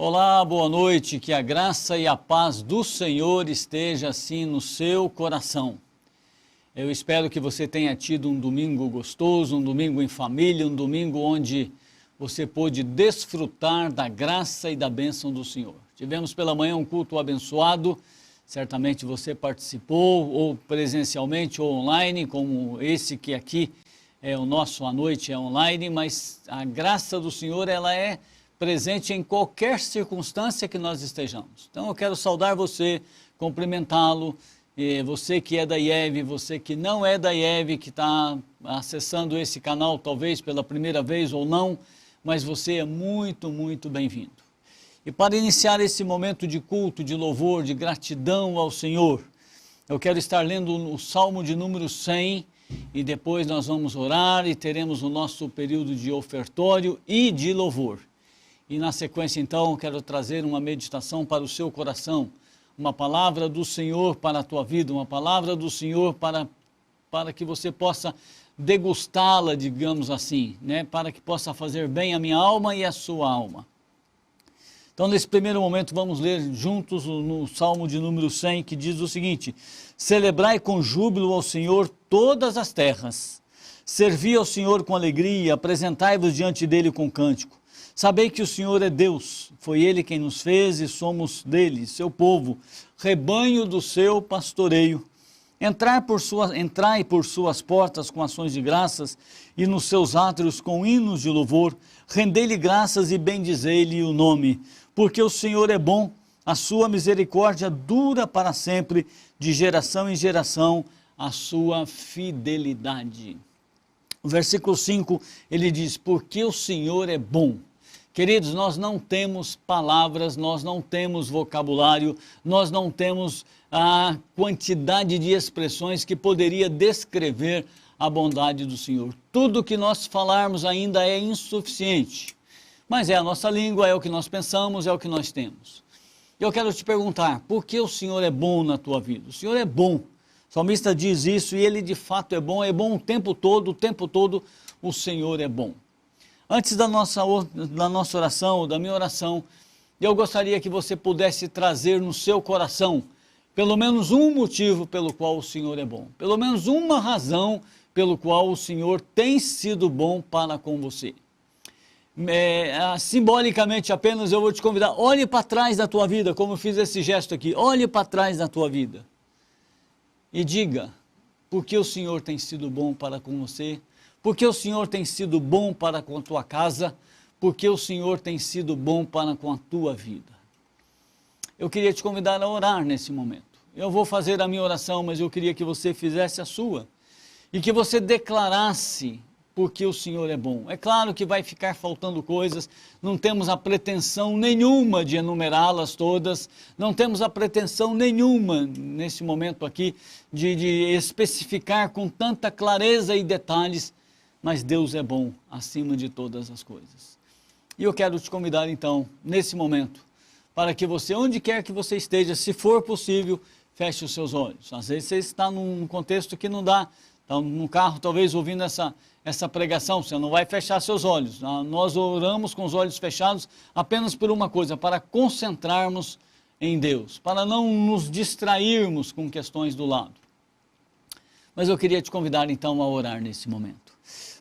Olá, boa noite, que a graça e a paz do Senhor esteja assim no seu coração. Eu espero que você tenha tido um domingo gostoso, um domingo em família, um domingo onde você pôde desfrutar da graça e da bênção do Senhor. Tivemos pela manhã um culto abençoado, certamente você participou, ou presencialmente ou online, como esse que aqui é o nosso à noite, é online, mas a graça do Senhor, ela é presente em qualquer circunstância que nós estejamos. Então eu quero saudar você, cumprimentá-lo, você que é da IEV, você que não é da IEV, que está acessando esse canal talvez pela primeira vez ou não, mas você é muito, muito bem-vindo. E para iniciar esse momento de culto, de louvor, de gratidão ao Senhor, eu quero estar lendo o Salmo de número 100, e depois nós vamos orar e teremos o nosso período de ofertório e de louvor. E na sequência, então, quero trazer uma meditação para o seu coração, uma palavra do Senhor para a tua vida, uma palavra do Senhor para que você possa degustá-la, digamos assim, né? Para que possa fazer bem a minha alma e a sua alma. Então, nesse primeiro momento, vamos ler juntos no Salmo de número 100, que diz o seguinte: celebrai com júbilo ao Senhor todas as terras, servi ao Senhor com alegria, apresentai-vos diante dele com cântico. Sabei que o Senhor é Deus, foi Ele quem nos fez e somos dele, seu povo, rebanho do seu pastoreio. Entrai por suas portas com ações de graças e nos seus átrios com hinos de louvor. Rendei-lhe graças e bendizei-lhe o nome, porque o Senhor é bom, a sua misericórdia dura para sempre, de geração em geração, a sua fidelidade. O versículo 5, ele diz, porque o Senhor é bom. Queridos, nós não temos palavras, nós não temos vocabulário, nós não temos a quantidade de expressões que poderia descrever a bondade do Senhor. Tudo que nós falarmos ainda é insuficiente, mas é a nossa língua, é o que nós pensamos, é o que nós temos. Eu quero te perguntar, por que o Senhor é bom na tua vida? O Senhor é bom. O salmista diz isso e ele de fato é bom o tempo todo o Senhor é bom. Antes da nossa oração, da minha oração, eu gostaria que você pudesse trazer no seu coração pelo menos um motivo pelo qual o Senhor é bom. Pelo menos uma razão pelo qual o Senhor tem sido bom para com você. Simbolicamente apenas eu vou te convidar, olhe para trás da tua vida, como eu fiz esse gesto aqui, olhe para trás da tua vida e diga, por que o Senhor tem sido bom para com você? Porque o Senhor tem sido bom para com a tua casa, porque o Senhor tem sido bom para com a tua vida. Eu queria te convidar a orar nesse momento. Eu vou fazer a minha oração, mas eu queria que você fizesse a sua. E que você declarasse porque o Senhor é bom. É claro que vai ficar faltando coisas, não temos a pretensão nenhuma de enumerá-las todas, não temos a pretensão nenhuma nesse momento aqui de especificar com tanta clareza e detalhes, mas Deus é bom acima de todas as coisas. E eu quero te convidar então, nesse momento, para que você, onde quer que você esteja, se for possível, feche os seus olhos. Às vezes você está num contexto que não dá, está no carro talvez ouvindo essa pregação, você não vai fechar seus olhos. Nós oramos com os olhos fechados apenas por uma coisa, para concentrarmos em Deus, para não nos distrairmos com questões do lado. Mas eu queria te convidar então a orar nesse momento.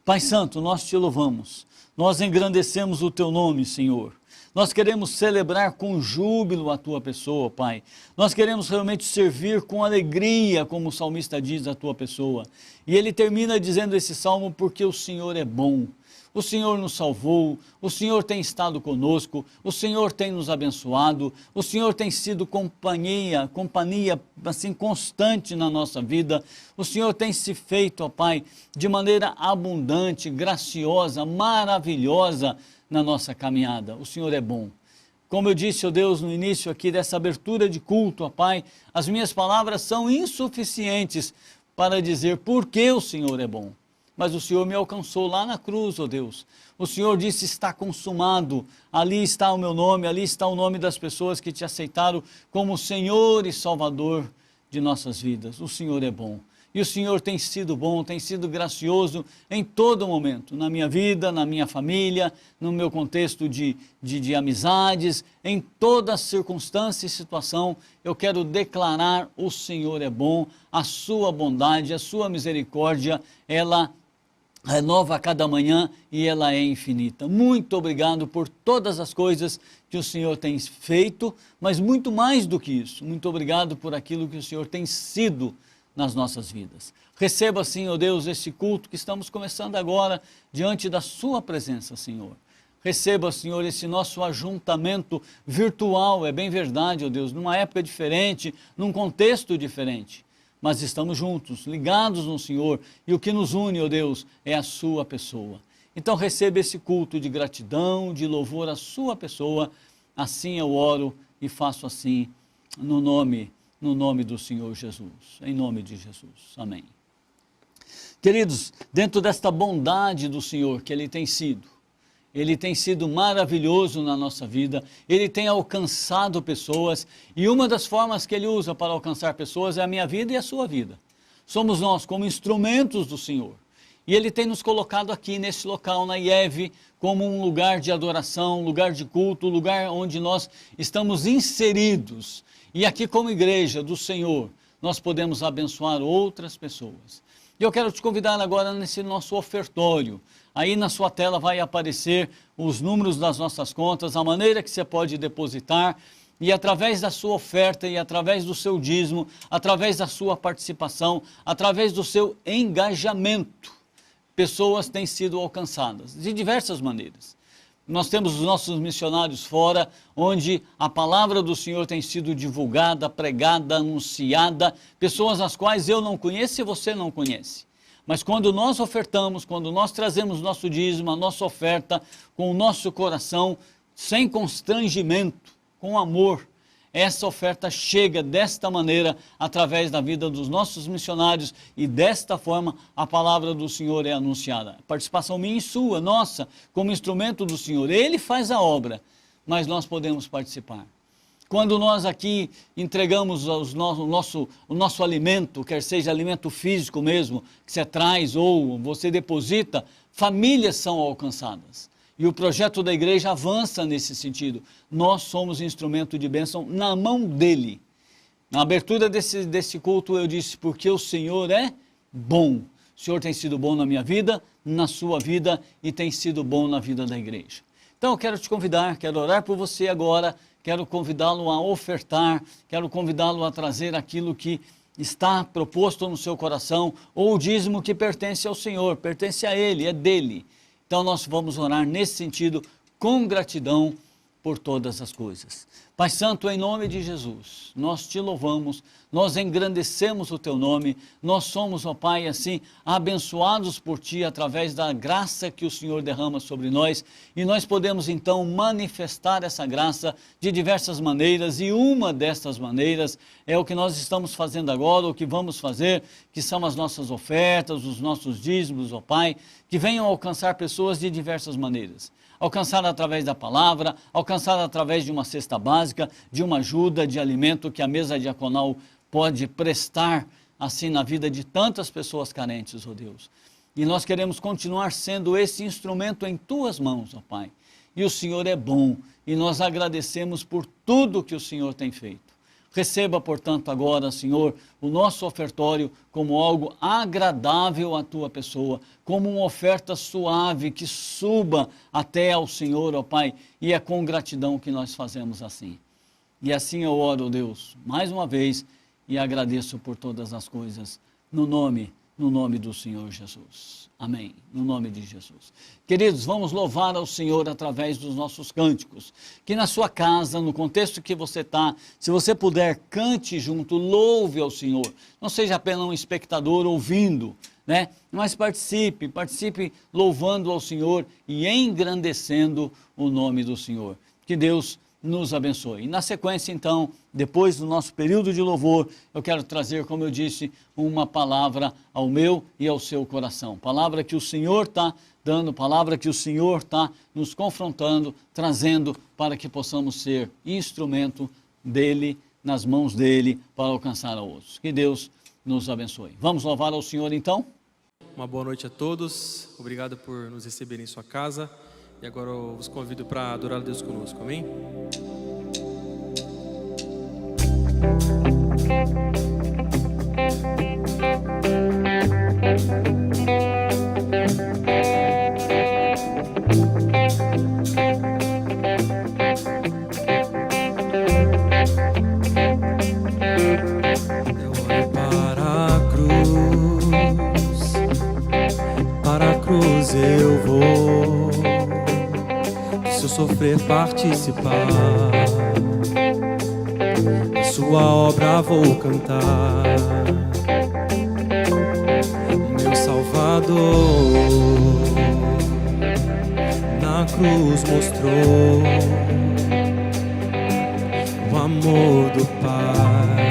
Pai Santo, nós te louvamos, nós engrandecemos o teu nome, Senhor. Nós queremos celebrar com júbilo a tua pessoa, Pai. Nós queremos realmente servir com alegria, como o salmista diz, a tua pessoa. E ele termina dizendo esse salmo, porque o Senhor é bom. O Senhor nos salvou, o Senhor tem estado conosco, o Senhor tem nos abençoado, o Senhor tem sido companhia assim constante na nossa vida, o Senhor tem se feito, ó Pai, de maneira abundante, graciosa, maravilhosa na nossa caminhada. O Senhor é bom. Como eu disse, ó Deus, no início aqui dessa abertura de culto, ó Pai, as minhas palavras são insuficientes para dizer por que o Senhor é bom. Mas o Senhor me alcançou lá na cruz, ó Deus. O Senhor disse, está consumado, ali está o meu nome, ali está o nome das pessoas que te aceitaram como Senhor e Salvador de nossas vidas. O Senhor é bom. E o Senhor tem sido bom, tem sido gracioso em todo momento, na minha vida, na minha família, no meu contexto de amizades, em toda circunstância e situação, eu quero declarar: o Senhor é bom, a sua bondade, a sua misericórdia, ela renova a cada manhã e ela é infinita. Muito obrigado por todas as coisas que o Senhor tem feito, mas muito mais do que isso, muito obrigado por aquilo que o Senhor tem sido nas nossas vidas. Receba, assim, ó Deus, esse culto que estamos começando agora diante da sua presença, Senhor. Receba, Senhor, esse nosso ajuntamento virtual, é bem verdade, ó Deus, numa época diferente, num contexto diferente. Mas estamos juntos, ligados no Senhor, e o que nos une, ó Deus, é a sua pessoa. Então receba esse culto de gratidão, de louvor à sua pessoa. Assim eu oro e faço assim no nome do Senhor Jesus, em nome de Jesus. Amém. Queridos, dentro desta bondade do Senhor que Ele tem sido maravilhoso na nossa vida, Ele tem alcançado pessoas, e uma das formas que Ele usa para alcançar pessoas é a minha vida e a sua vida. Somos nós como instrumentos do Senhor, e Ele tem nos colocado aqui nesse local, na IEV, como um lugar de adoração, um lugar de culto, um lugar onde nós estamos inseridos, e aqui como igreja do Senhor, nós podemos abençoar outras pessoas. E eu quero te convidar agora nesse nosso ofertório. Aí na sua tela vai aparecer os números das nossas contas, a maneira que você pode depositar, e através da sua oferta e através do seu dízimo, através da sua participação, através do seu engajamento, pessoas têm sido alcançadas de diversas maneiras. Nós temos os nossos missionários fora, onde a palavra do Senhor tem sido divulgada, pregada, anunciada, pessoas as quais eu não conheço e você não conhece. Mas quando nós ofertamos, quando nós trazemos nosso dízimo, a nossa oferta, com o nosso coração, sem constrangimento, com amor, essa oferta chega desta maneira através da vida dos nossos missionários, e desta forma a palavra do Senhor é anunciada. Participação minha e sua, nossa, como instrumento do Senhor. Ele faz a obra, mas nós podemos participar. Quando nós aqui entregamos o nosso alimento, quer seja alimento físico mesmo, que você traz ou você deposita, famílias são alcançadas. E o projeto da igreja avança nesse sentido. Nós somos instrumento de bênção na mão dele. Na abertura desse culto eu disse: porque o Senhor é bom. O Senhor tem sido bom na minha vida, na sua vida, e tem sido bom na vida da igreja. Então eu quero te convidar, quero orar por você agora, quero convidá-lo a ofertar, quero convidá-lo a trazer aquilo que está proposto no seu coração, ou o dízimo que pertence ao Senhor, pertence a Ele, é dele. Então nós vamos orar nesse sentido, com gratidão por todas as coisas. Pai Santo, em nome de Jesus, nós te louvamos, nós engrandecemos o teu nome, nós somos, ó Pai, assim, abençoados por ti através da graça que o Senhor derrama sobre nós, e nós podemos então manifestar essa graça de diversas maneiras, e uma dessas maneiras é o que nós estamos fazendo agora, o que vamos fazer, que são as nossas ofertas, os nossos dízimos, ó Pai, que venham alcançar pessoas de diversas maneiras. Alcançar através da palavra, alcançar através de uma cesta básica, de uma ajuda, de alimento que a mesa diaconal pode prestar assim na vida de tantas pessoas carentes, ó Deus. E nós queremos continuar sendo esse instrumento em tuas mãos, ó Pai. E o Senhor é bom, e nós agradecemos por tudo que o Senhor tem feito. Receba, portanto, agora, Senhor, o nosso ofertório como algo agradável à tua pessoa, como uma oferta suave que suba até ao Senhor, ó Pai, e é com gratidão que nós fazemos assim. E assim eu oro, Deus, mais uma vez, e agradeço por todas as coisas, no nome do Senhor Jesus. Amém. No nome de Jesus. Queridos, vamos louvar ao Senhor através dos nossos cânticos. Que na sua casa, no contexto que você está, se você puder, cante junto, louve ao Senhor. Não seja apenas um espectador ouvindo, né? Mas participe louvando ao Senhor e engrandecendo o nome do Senhor. Que Deus nos abençoe. E na sequência, então, depois do nosso período de louvor, eu quero trazer, como eu disse, uma palavra ao meu e ao seu coração. Palavra que o Senhor está dando, palavra que o Senhor está nos confrontando, trazendo para que possamos ser instrumento dEle, nas mãos dEle, para alcançar a outros. Que Deus nos abençoe. Vamos louvar ao Senhor então? Uma boa noite a todos, obrigado por nos receberem em sua casa. E agora eu vos convido para adorar a Deus conosco, amém? Eu olho para a cruz eu vou, se eu sofrer participar, da sua obra vou cantar. Meu Salvador na cruz mostrou o amor do Pai,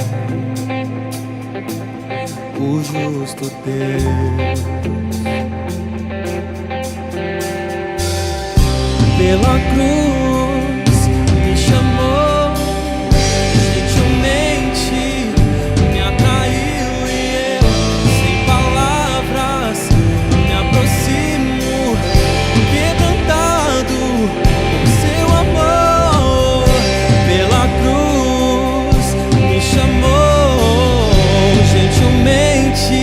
o justo Deus. Pela cruz me chamou, gentilmente me atraiu e eu, sem palavras, me aproximo, quebrantado por seu amor. Pela cruz me chamou, gentilmente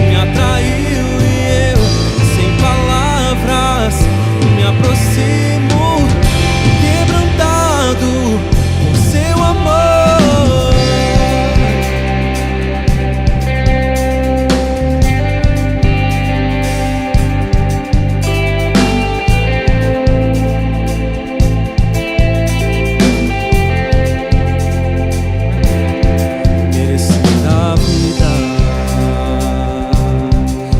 me atraiu e eu, sem palavras, me aproximo, quebrantado por seu amor. Merecida a vida,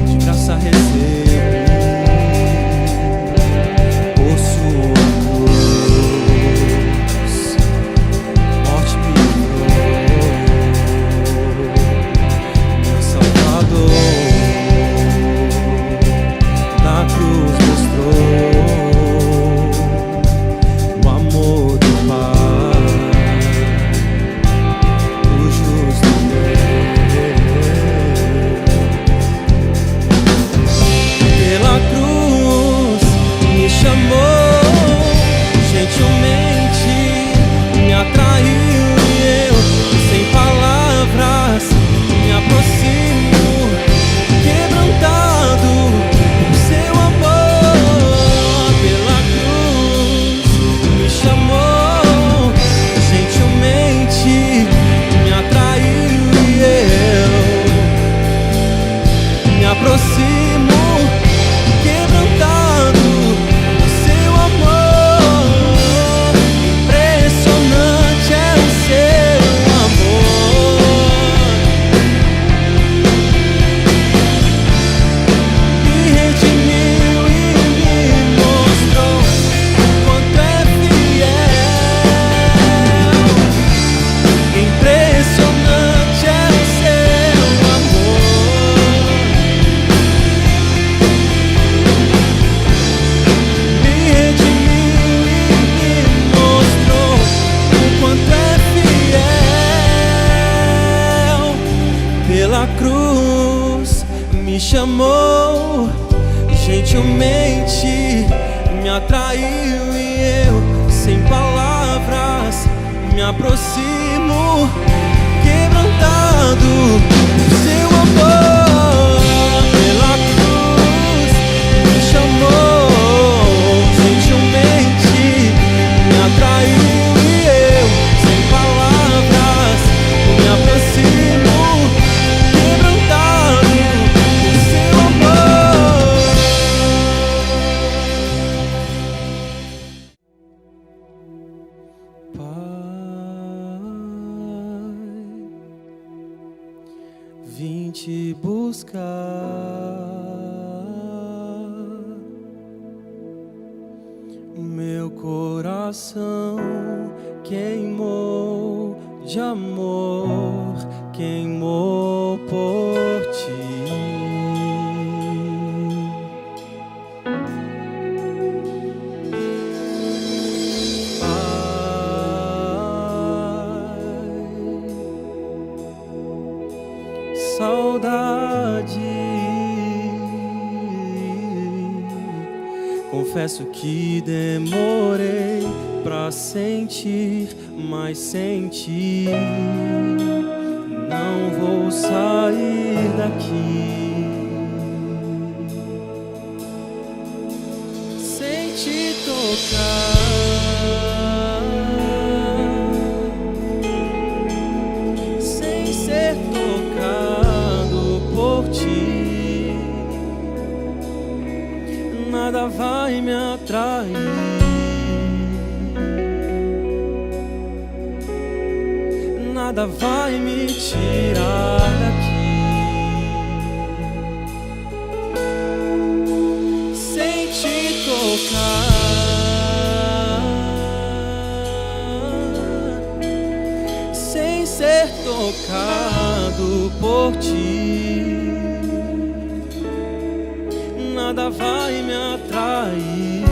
de graça recebi. Por sua cruz, morte me livrou. Meu Salvador na cruz mostrou o amor do Pai, o justo Deus. Pela cruz me chamou, gentilmente me atraiu e eu, sem palavras, me aproximo, quebrantado por seu amor. Pela cruz me chamou, gentilmente me atraiu e eu me aproximo, quebrantado por seu amor. Impressionante é o seu amor, me redimiu e me mostrou o quanto é fiel. Impressionante é o seu amor, me redimiu e me mostrou o quanto é fiel. Pela cruz me chamou, gentilmente me atraiu e eu, sem palavras, me aproximo, quebrantado por seu amor. Pela cruz me chamou, gentilmente me atraiu e eu, sem palavras, me aproximo, quebrantado por seu amor. Pai, vim te buscar, meu coração queimou de amor, queimou por ti. Pai, Confesso que demorei pra sentir, mas senti. Não vou sair daqui sem te tocar, sem ser tocado por ti. Nada vai me atrair, nada vai me tirar daqui sem te tocar, sem ser tocado por ti. Nada vai me atrair,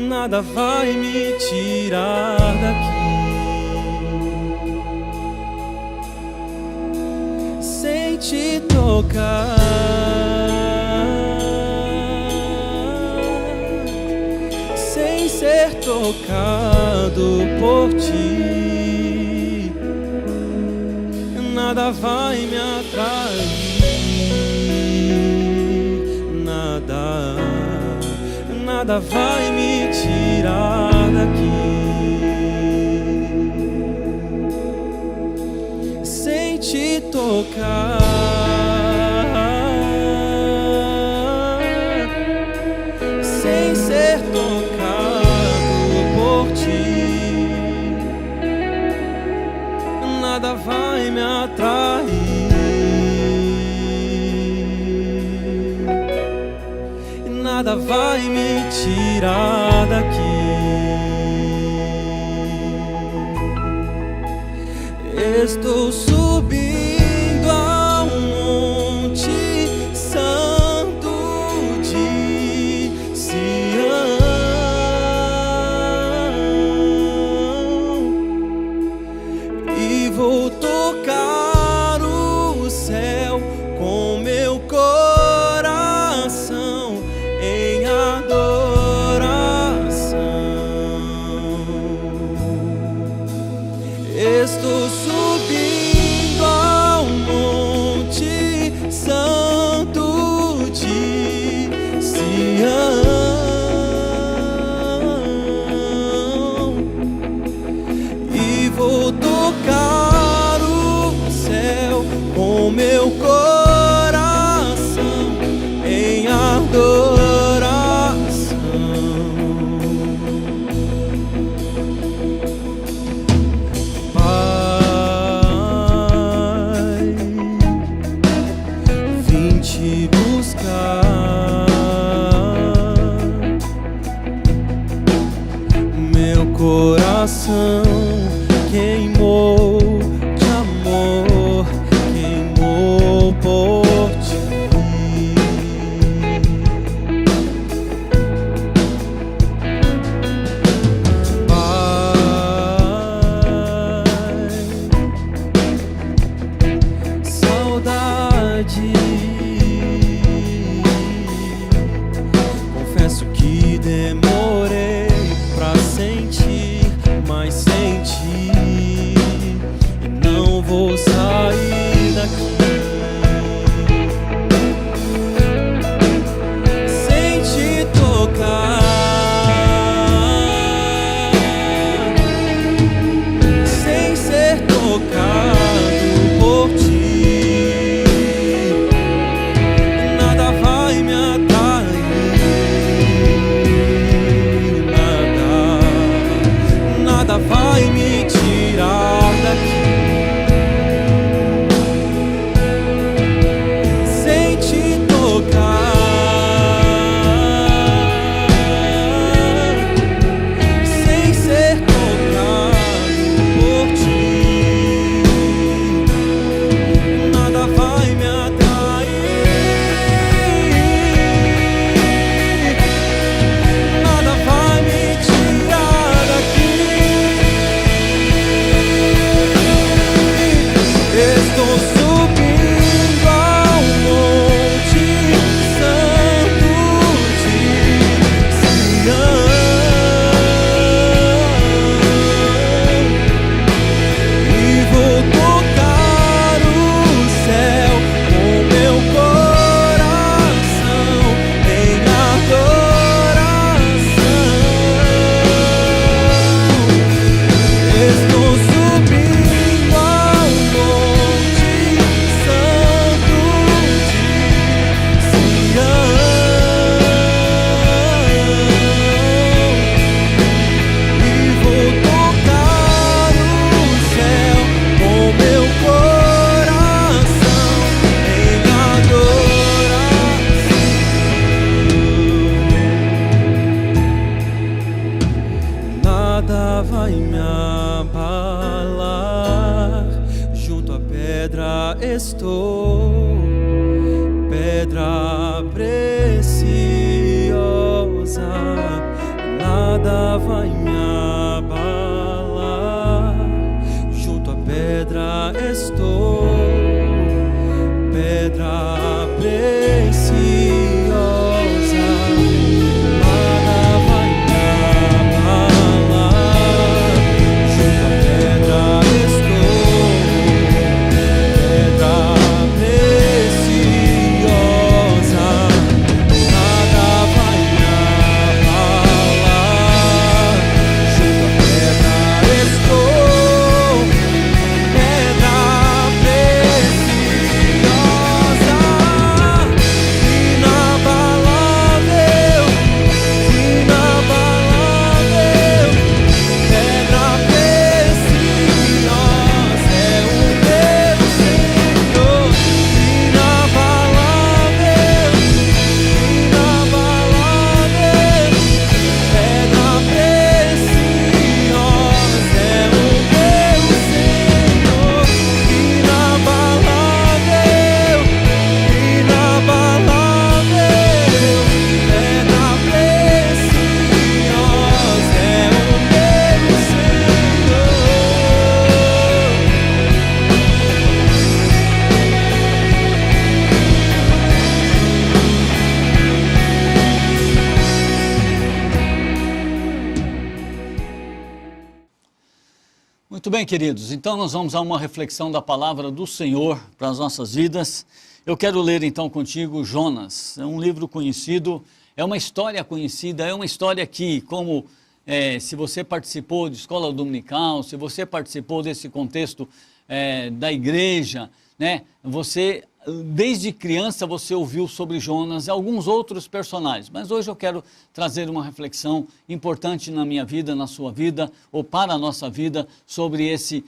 nada vai me tirar daqui sem te tocar, sem ser tocado por ti. Nada vai me atrair, nada vai me tirar daqui sem te tocar, sem ser tocado por ti. Nada vai me atrair, nada vai me tirar daqui. Estou subindo a um monte santo de Sião e vou tocar o céu com meu coração em adoração. Estou subindo ao monte santo de Sião e vou tocar o céu com meu coração em adoração. Pai, vim te buscar, meu coração queimou de amor, queimou por ti. Pai, saudade, confesso que demorei pra sentir, mas senti e não vou sair daqui sem te tocar, sem ser tocado por ti. Nada vai me atrair, vai me abalar. Junto à pedra estou, pedra preciosa, nada vai me abalar. Junto à pedra estou, pedra preciosa, nada vai me abalar. Junto à pedra estou, pedra preciosa, nada vai me abalar. Junto à pedra estou, pedra preciosa, inabalável, inabalável, pedra preciosa é o meu Senhor, inabalável, inabalável, pedra preciosa é o meu Senhor, inabalável, inabalável, pedra preciosa é o meu Senhor. Muito bem, queridos, então nós vamos a uma reflexão da palavra do Senhor para as nossas vidas. Eu quero ler então contigo Jonas, é um livro conhecido, é uma história conhecida, é uma história que, como se você participou de escola dominical, se você participou desse contexto da igreja, né, você, desde criança, você ouviu sobre Jonas e alguns outros personagens, mas hoje eu quero trazer uma reflexão importante na minha vida, na sua vida, ou para a nossa vida, sobre esse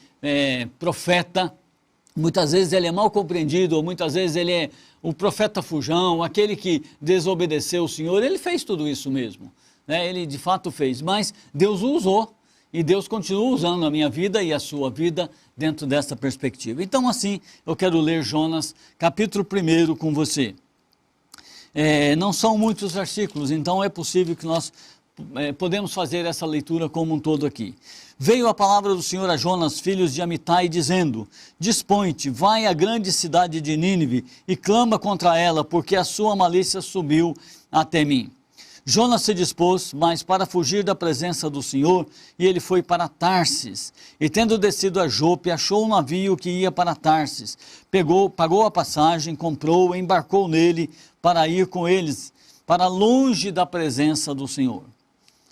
profeta. Muitas vezes ele é mal compreendido, ou muitas vezes ele é o profeta fujão, aquele que desobedeceu o Senhor. Ele fez tudo isso mesmo, né? Ele de fato fez, mas Deus o usou e Deus continua usando a minha vida e a sua vida dentro dessa perspectiva. Então assim, eu quero ler Jonas capítulo 1 com você. Não são muitos versículos, então é possível que nós podemos fazer essa leitura como um todo aqui. Veio a palavra do Senhor a Jonas, filho de Amitai, dizendo: Dispõe-te, vai à grande cidade de Nínive e clama contra ela, porque a sua malícia subiu até mim. Jonas se dispôs, mas para fugir da presença do Senhor, e ele foi para Tarsis. E tendo descido a Jope, achou um navio que ia para Tarsis. Pagou a passagem, comprou, embarcou nele para ir com eles, para longe da presença do Senhor.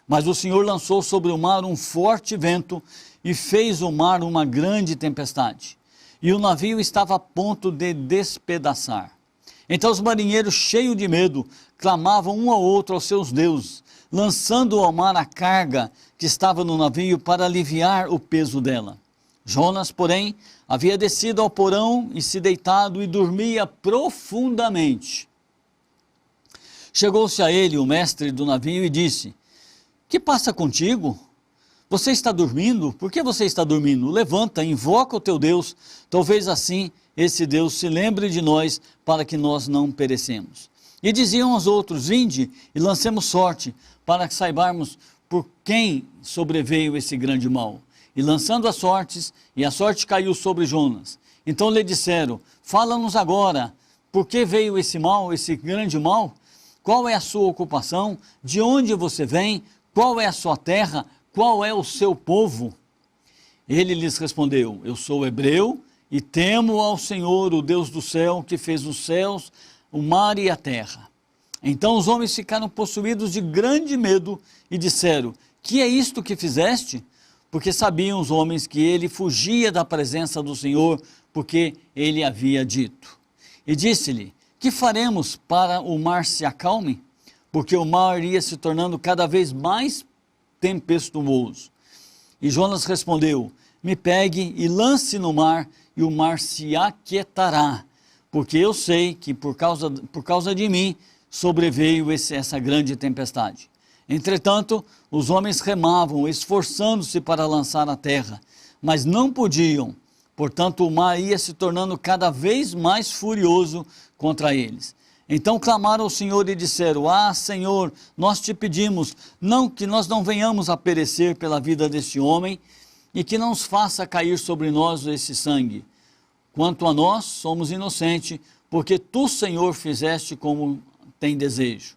Mas o Senhor lançou sobre o mar um forte vento e fez o mar uma grande tempestade. E o navio estava a ponto de despedaçar. Então os marinheiros, cheios de medo, clamavam um ao outro aos seus deuses, lançando ao mar a carga que estava no navio para aliviar o peso dela. Jonas, porém, havia descido ao porão e se deitado e dormia profundamente. Chegou-se a ele o mestre do navio e disse: Que passa contigo? Você está dormindo? Por que você está dormindo? Levanta, invoca o teu Deus, talvez assim esse Deus se lembre de nós, para que nós não perecemos. E diziam aos outros: Vinde e lancemos sorte, para que saibamos por quem sobreveio esse grande mal. E lançando as sortes, e a sorte caiu sobre Jonas. Então lhe disseram: Fala-nos agora, por que veio esse mal, esse grande mal? Qual é a sua ocupação? De onde você vem? Qual é a sua terra? Qual é o seu povo? Ele lhes respondeu: Eu sou hebreu e temo ao Senhor, o Deus do céu, que fez os céus, o mar e a terra. Então os homens ficaram possuídos de grande medo e disseram: Que é isto que fizeste? Porque sabiam os homens que ele fugia da presença do Senhor, porque ele havia dito. E disse-lhe: Que faremos para o mar se acalme? Porque o mar ia se tornando cada vez mais tempestuoso. E Jonas respondeu: Me pegue e lance no mar, e o mar se aquietará, porque eu sei que por causa de mim sobreveio essa grande tempestade. Entretanto, os homens remavam, esforçando-se para lançar a terra, mas não podiam. Portanto, o mar ia se tornando cada vez mais furioso contra eles. Então clamaram ao Senhor e disseram: Ah, Senhor, nós te pedimos, não que nós não venhamos a perecer pela vida deste homem, e que não nos faça cair sobre nós esse sangue. Quanto a nós, somos inocentes, porque tu, Senhor, fizeste como tem desejo.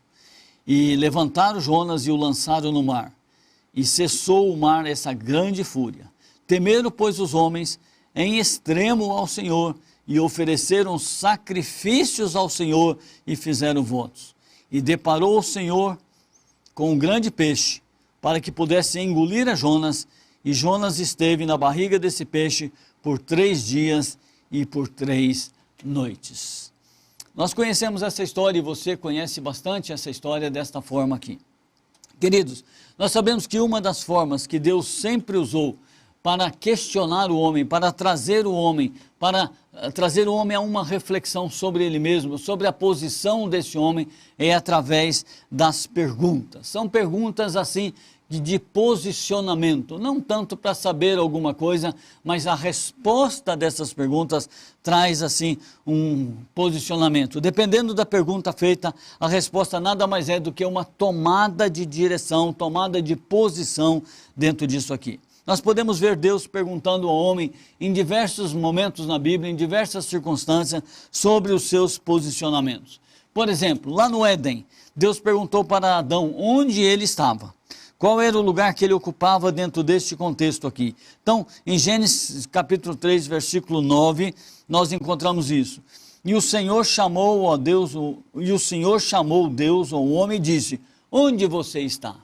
E levantaram Jonas e o lançaram no mar. E cessou o mar essa grande fúria. Temeram, pois, os homens em extremo ao Senhor, e ofereceram sacrifícios ao Senhor e fizeram votos. E deparou o Senhor com um grande peixe, para que pudesse engolir a Jonas, e Jonas esteve na barriga desse peixe por 3 dias e por 3 noites. Nós conhecemos essa história e você conhece bastante essa história desta forma aqui. Queridos, nós sabemos que uma das formas que Deus sempre usou para questionar o homem, para trazer o homem a uma reflexão sobre ele mesmo, sobre a posição desse homem, é através das perguntas. São perguntas assim de posicionamento, não tanto para saber alguma coisa, mas a resposta dessas perguntas traz assim um posicionamento. Dependendo da pergunta feita, a resposta nada mais é do que uma tomada de direção, tomada de posição dentro disso aqui. Nós podemos ver Deus perguntando ao homem em diversos momentos na Bíblia, em diversas circunstâncias, sobre os seus posicionamentos. Por exemplo, lá no Éden, Deus perguntou para Adão onde ele estava. Qual era o lugar que ele ocupava dentro deste contexto aqui? Então, em Gênesis capítulo 3, versículo 9, nós encontramos isso. E o Senhor chamou Deus ao homem e disse: onde você está?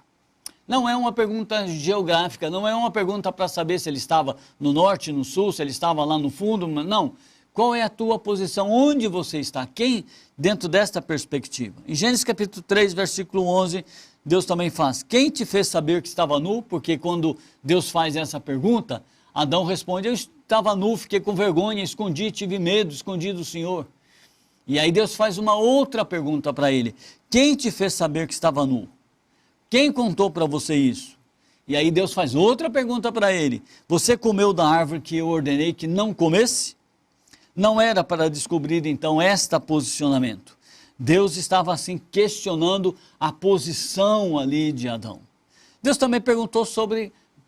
Não é uma pergunta geográfica, não é uma pergunta para saber se ele estava no norte, no sul, se ele estava lá no fundo, não. Qual é a tua posição? Onde você está? Quem dentro desta perspectiva? Em Gênesis capítulo 3, versículo 11, Deus também faz: quem te fez saber que estava nu? Porque quando Deus faz essa pergunta, Adão responde: eu estava nu, fiquei com vergonha, escondi, tive medo, escondi do Senhor. E aí Deus faz uma outra pergunta para ele: quem te fez saber que estava nu? Quem contou para você isso? E aí Deus faz outra pergunta para ele: você comeu da árvore que eu ordenei que não comesse? Não era para descobrir então este posicionamento. Deus estava assim questionando a posição ali de Adão. Deus também perguntou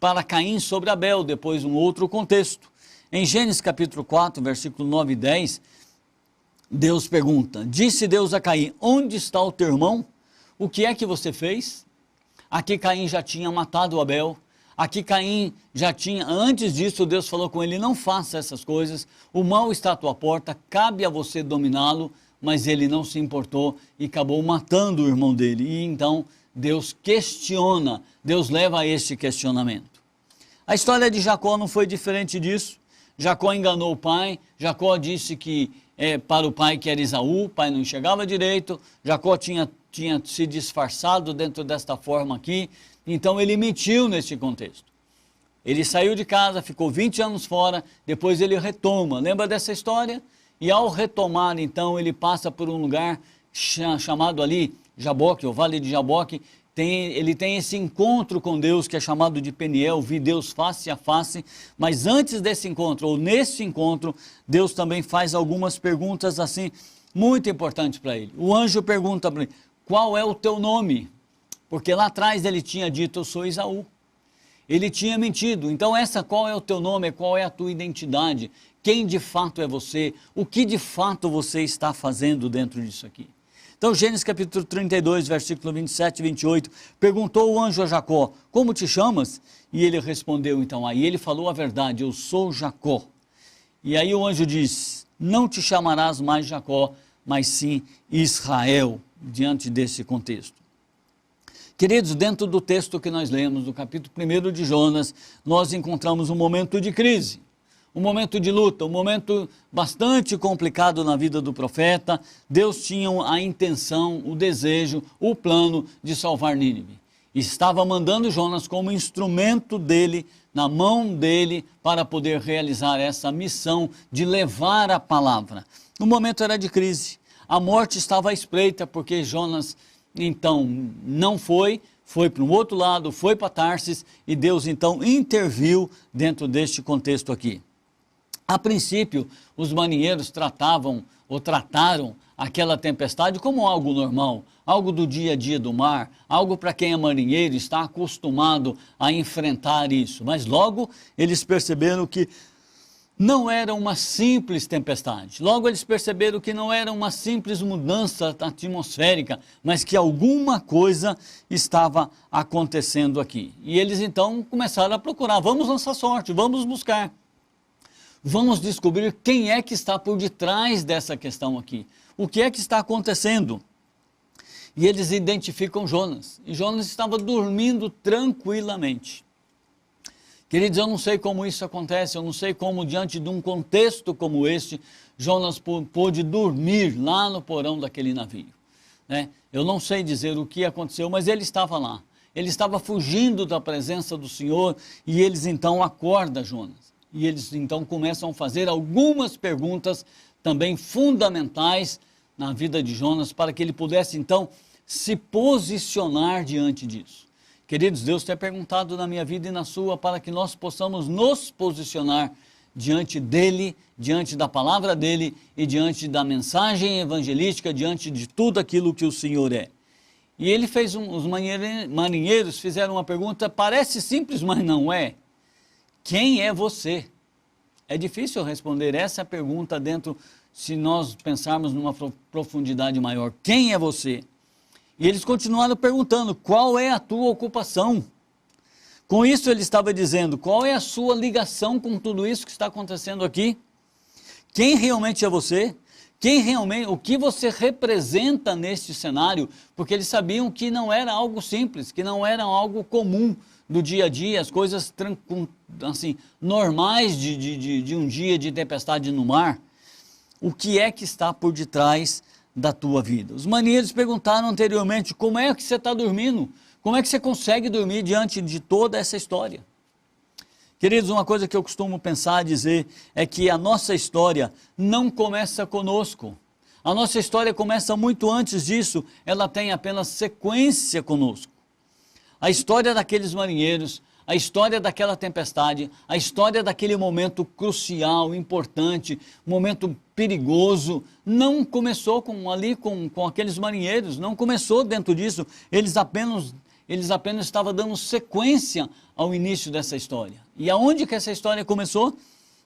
para Caim sobre Abel, depois um outro contexto. Em Gênesis capítulo 4, versículo 9 e 10, Deus pergunta: disse Deus a Caim: onde está o teu irmão? O que é que você fez? Aqui Caim já tinha matado Abel. Aqui Caim já tinha, antes disso Deus falou com ele: não faça essas coisas, o mal está à tua porta, cabe a você dominá-lo, mas ele não se importou e acabou matando o irmão dele. E então Deus questiona, Deus leva a este questionamento. A história de Jacó não foi diferente disso. Jacó enganou o pai, Jacó disse para o pai que era Esaú, o pai não enxergava direito, Jacó tinha se disfarçado dentro desta forma aqui, então ele mentiu nesse contexto. Ele saiu de casa, ficou 20 anos fora, depois ele retoma, lembra dessa história? E ao retomar então ele passa por um lugar chamado ali Jaboque, o Vale de Jaboque, ele tem esse encontro com Deus que é chamado de Peniel, vi Deus face a face, mas antes desse encontro, ou nesse encontro, Deus também faz algumas perguntas assim, muito importantes para ele. O anjo pergunta para ele: qual é o teu nome? Porque lá atrás ele tinha dito: eu sou Esaú. Ele tinha mentido. Então qual é o teu nome? Qual é a tua identidade? Quem de fato é você? O que de fato você está fazendo dentro disso aqui? Então, Gênesis capítulo 32, versículo 27 e 28, perguntou o anjo a Jacó: como te chamas? E ele respondeu então, aí ele falou a verdade: eu sou Jacó. E aí o anjo diz: não te chamarás mais Jacó, mas sim Israel, diante desse contexto. Queridos, dentro do texto que nós lemos, do capítulo 1 de Jonas, nós encontramos um momento de crise, um momento de luta, um momento bastante complicado na vida do profeta. Deus tinha a intenção, o desejo, o plano de salvar Nínive. Estava mandando Jonas como instrumento dele, na mão dele, para poder realizar essa missão de levar a palavra. O momento era de crise. A morte estava à espreita, porque Jonas, então, não foi foi para um outro lado, foi para Tarsis, e Deus então interviu dentro deste contexto aqui. A princípio, os marinheiros trataram aquela tempestade como algo normal, algo do dia a dia do mar, algo para quem é marinheiro, está acostumado a enfrentar isso. Mas logo eles perceberam que não era uma simples tempestade. Logo eles perceberam que não era uma simples mudança atmosférica, mas que alguma coisa estava acontecendo aqui. E eles então começaram a procurar, vamos lançar sorte, vamos buscar. Vamos descobrir quem é que está por detrás dessa questão aqui. O que é que está acontecendo? E eles identificam Jonas. E Jonas estava dormindo tranquilamente. Queridos, eu não sei como isso acontece, eu não sei como, diante de um contexto como este, Jonas pôde dormir lá no porão daquele navio. Né? Eu não sei dizer o que aconteceu, mas ele estava lá. Ele estava fugindo da presença do Senhor e eles então acordam Jonas. E eles então começam a fazer algumas perguntas também fundamentais na vida de Jonas, para que ele pudesse então se posicionar diante disso. Queridos, Deus tem perguntado na minha vida e na sua, para que nós possamos nos posicionar diante dele, diante da palavra dele e diante da mensagem evangelística, diante de tudo aquilo que o Senhor é. E ele fez, os marinheiros fizeram uma pergunta, parece simples, mas não é. Quem é você? É difícil responder essa pergunta dentro, se nós pensarmos numa profundidade maior. Quem é você? E eles continuaram perguntando, qual é a tua ocupação? Com isso ele estava dizendo, qual é a sua ligação com tudo isso que está acontecendo aqui? Quem realmente é você? O que você representa neste cenário? Porque eles sabiam que não era algo simples, que não era algo comum do dia a dia, as coisas assim, normais de um dia de tempestade no mar. O que é que está por detrás da tua vida? Os marinheiros perguntaram anteriormente, como é que você está dormindo? Como é que você consegue dormir diante de toda essa história? Queridos, uma coisa que eu costumo pensar, dizer, é que a nossa história não começa conosco. A nossa história começa muito antes disso, ela tem apenas sequência conosco. A história daqueles marinheiros, a história daquela tempestade, a história daquele momento crucial, importante, momento perigoso, não começou com aqueles marinheiros, não começou dentro disso, eles apenas estavam dando sequência ao início dessa história. E aonde que essa história começou?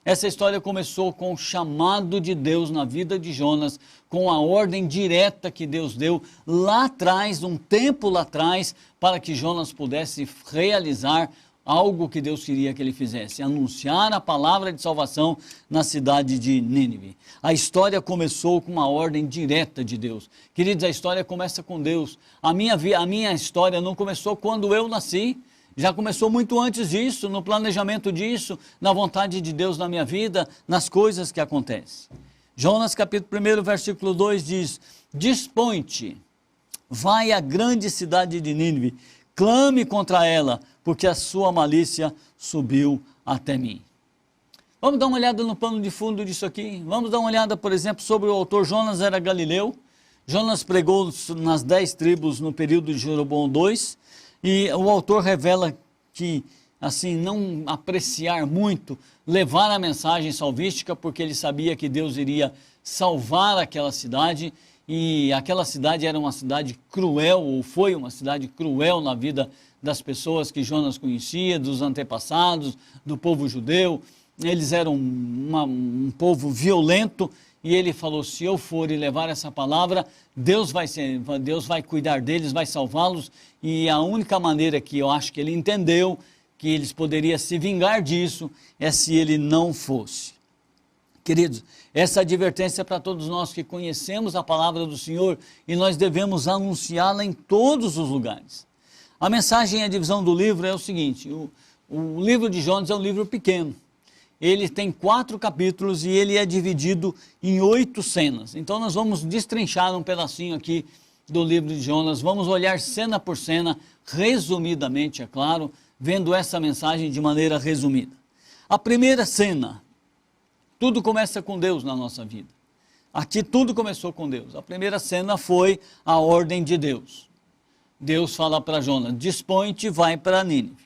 Essa história começou com o chamado de Deus na vida de Jonas, com a ordem direta que Deus deu lá atrás, um tempo lá atrás, para que Jonas pudesse realizar algo que Deus queria que ele fizesse, anunciar a palavra de salvação na cidade de Nínive. A história começou com uma ordem direta de Deus. Queridos, a história começa com Deus. A minha história não começou quando eu nasci, já começou muito antes disso, no planejamento disso, na vontade de Deus na minha vida, nas coisas que acontecem. Jonas capítulo 1, versículo 2 diz, dispõe-te, vai à grande cidade de Nínive, clame contra ela, porque a sua malícia subiu até mim. Vamos dar uma olhada no pano de fundo disso aqui? Vamos dar uma olhada, por exemplo, sobre o autor. Jonas era galileu. Jonas pregou nas 10 tribos no período de Jeroboão II. E o autor revela que, assim, não apreciar muito, levar a mensagem salvífica, porque ele sabia que Deus iria salvar aquela cidade. E aquela cidade era uma cidade cruel, ou foi uma cidade cruel na vida das pessoas que Jonas conhecia, dos antepassados, do povo judeu. Eles eram um povo violento, e ele falou, se eu for e levar essa palavra, Deus vai cuidar deles, vai salvá-los, e a única maneira que eu acho que ele entendeu que eles poderiam se vingar disso, é se ele não fosse. Queridos, essa advertência é para todos nós que conhecemos a palavra do Senhor, e nós devemos anunciá-la em todos os lugares. A mensagem e a divisão do livro é o seguinte, o livro de Jonas é um livro pequeno. Ele tem 4 capítulos e ele é dividido em 8 cenas. Então nós vamos destrinchar um pedacinho aqui do livro de Jonas, vamos olhar cena por cena, resumidamente, é claro, vendo essa mensagem de maneira resumida. A primeira cena, tudo começa com Deus na nossa vida. Aqui tudo começou com Deus. A primeira cena foi a ordem de Deus. Deus fala para Jonas, dispõe-te e vai para Nínive.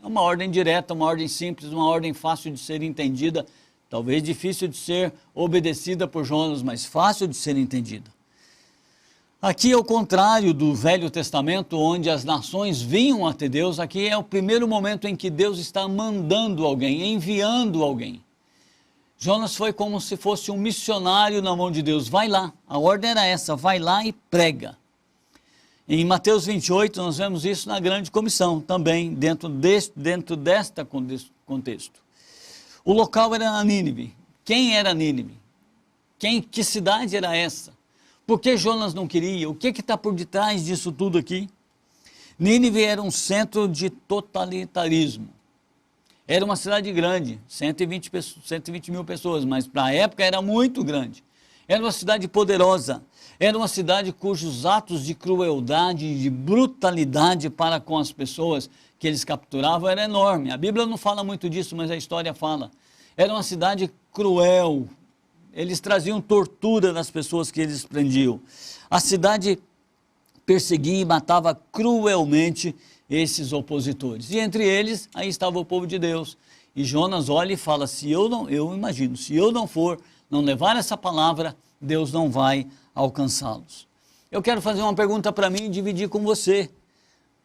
É uma ordem direta, uma ordem simples, uma ordem fácil de ser entendida, talvez difícil de ser obedecida por Jonas, mas fácil de ser entendida. Aqui, ao contrário do Velho Testamento, onde as nações vinham até Deus, aqui é o primeiro momento em que Deus está mandando alguém, enviando alguém. Jonas foi como se fosse um missionário na mão de Deus. Vai lá, a ordem era essa, vai lá e prega. Em Mateus 28, nós vemos isso na grande comissão, também dentro deste contexto. O local era Nínive. Quem era Nínive? Que cidade era essa? Por que Jonas não queria? O que está por detrás disso tudo aqui? Nínive era um centro de totalitarismo. Era uma cidade grande, 120 mil pessoas, mas para a época era muito grande. Era uma cidade poderosa. Era uma cidade cujos atos de crueldade e de brutalidade para com as pessoas que eles capturavam era enorme. A Bíblia não fala muito disso, mas a história fala. Era uma cidade cruel. Eles traziam tortura nas pessoas que eles prendiam. A cidade perseguia e matava cruelmente esses opositores. E entre eles, aí estava o povo de Deus. E Jonas olha e fala, se eu não for, não levar essa palavra, Deus não vai alcançá-los. Eu quero fazer uma pergunta para mim e dividir com você.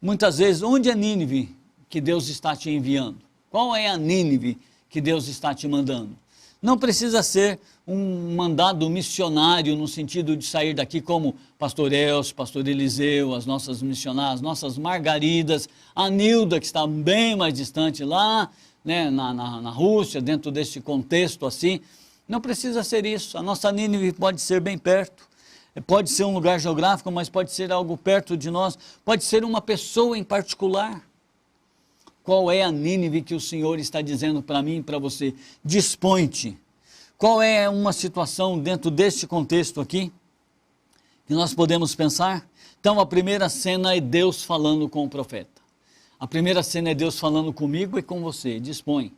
Muitas vezes, onde é Nínive que Deus está te enviando? Qual é a Nínive que Deus está te mandando? Não precisa ser um mandado missionário no sentido de sair daqui como pastor Elcio, pastor Eliseu, as nossas missionárias, as nossas Margaridas, a Nilda que está bem mais distante lá, né, na Rússia, dentro desse contexto assim. Não precisa ser isso, a nossa Nínive pode ser bem perto, pode ser um lugar geográfico, mas pode ser algo perto de nós, pode ser uma pessoa em particular. Qual é a Nínive que o Senhor está dizendo para mim e para você? Dispõe-te. Qual é uma situação dentro deste contexto aqui que nós podemos pensar? Então a primeira cena é Deus falando com o profeta. A primeira cena é Deus falando comigo e com você. Dispõe.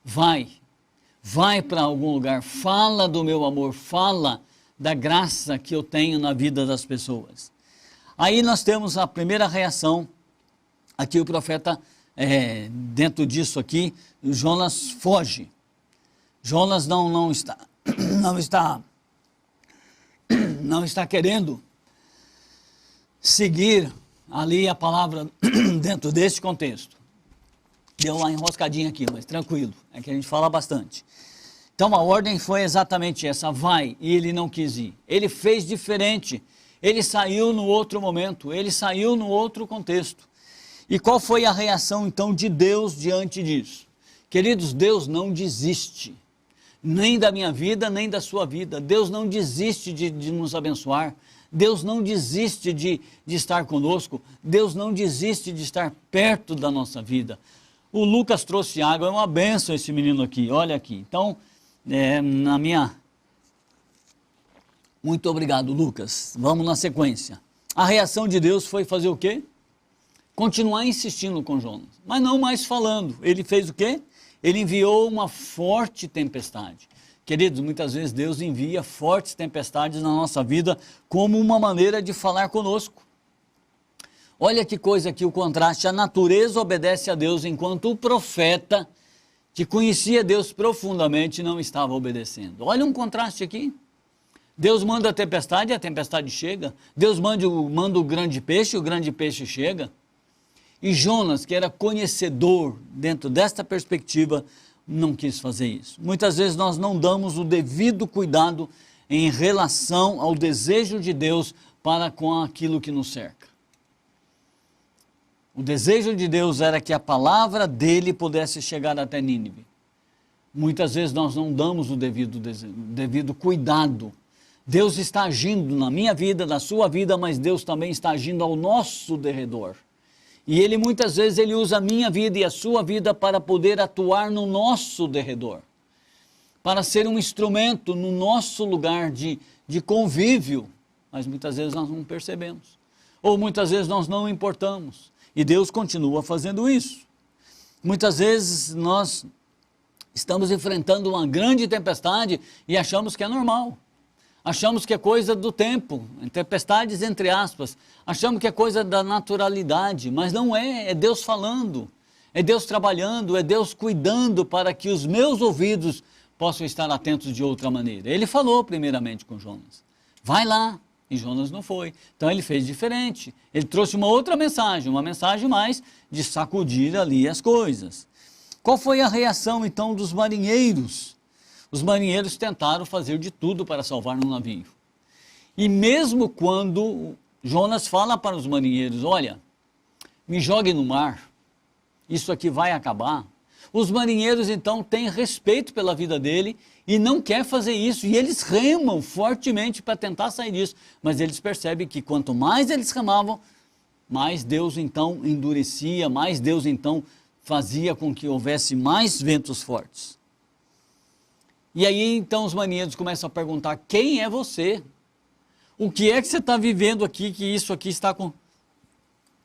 Vai para algum lugar. Fala do meu amor. Fala da graça que eu tenho na vida das pessoas. Aí nós temos a primeira reação. Aqui o profeta... dentro disso aqui, Jonas foge. Jonas não está querendo seguir ali a palavra dentro desse contexto. Deu uma enroscadinha aqui, mas tranquilo, é que a gente fala bastante. Então a ordem foi exatamente essa, vai, e ele não quis ir. Ele fez diferente, ele saiu no outro momento, ele saiu no outro contexto. E qual foi a reação então de Deus diante disso? Queridos, Deus não desiste, nem da minha vida, nem da sua vida. Deus não desiste de nos abençoar. Deus não desiste de estar conosco. Deus não desiste de estar perto da nossa vida. O Lucas trouxe água, é uma bênção esse menino aqui, olha aqui. Então, Muito obrigado, Lucas. Vamos na sequência. A reação de Deus foi fazer o quê? Continuar insistindo com Jonas, mas não mais falando. Ele fez o quê? Ele enviou uma forte tempestade. Queridos, muitas vezes Deus envia fortes tempestades na nossa vida como uma maneira de falar conosco. Olha que coisa aqui, o contraste. A natureza obedece a Deus, enquanto o profeta, que conhecia Deus profundamente, não estava obedecendo. Olha um contraste aqui. Deus manda a tempestade e a tempestade chega. Deus manda o grande peixe chega. E Jonas, que era conhecedor dentro desta perspectiva, não quis fazer isso. Muitas vezes nós não damos o devido cuidado em relação ao desejo de Deus para com aquilo que nos cerca. O desejo de Deus era que a palavra dele pudesse chegar até Nínive. Muitas vezes nós não damos o devido cuidado. Deus está agindo na minha vida, na sua vida, mas Deus também está agindo ao nosso derredor. E Ele muitas vezes Ele usa a minha vida e a sua vida para poder atuar no nosso derredor. Para ser um instrumento no nosso lugar de convívio. Mas muitas vezes nós não percebemos. Ou muitas vezes nós não importamos. E Deus continua fazendo isso. Muitas vezes nós estamos enfrentando uma grande tempestade e achamos que é normal. Achamos que é coisa do tempo, tempestades entre aspas. Achamos que é coisa da naturalidade, mas não é, é Deus falando. É Deus trabalhando, é Deus cuidando para que os meus ouvidos possam estar atentos de outra maneira. Ele falou primeiramente com Jonas, vai lá, e Jonas não foi. Então ele fez diferente, ele trouxe uma outra mensagem, uma mensagem mais de sacudir ali as coisas. Qual foi a reação então dos marinheiros? Os marinheiros tentaram fazer de tudo para salvar no navio. E mesmo quando Jonas fala para os marinheiros, olha, me jogue no mar, isso aqui vai acabar. Os marinheiros então têm respeito pela vida dele e não quer fazer isso. E eles remam fortemente para tentar sair disso. Mas eles percebem que quanto mais eles remavam, mais Deus então endurecia, mais Deus então fazia com que houvesse mais ventos fortes. E aí então os marinheiros começam a perguntar, quem é você? O que é que você está vivendo aqui, que isso aqui está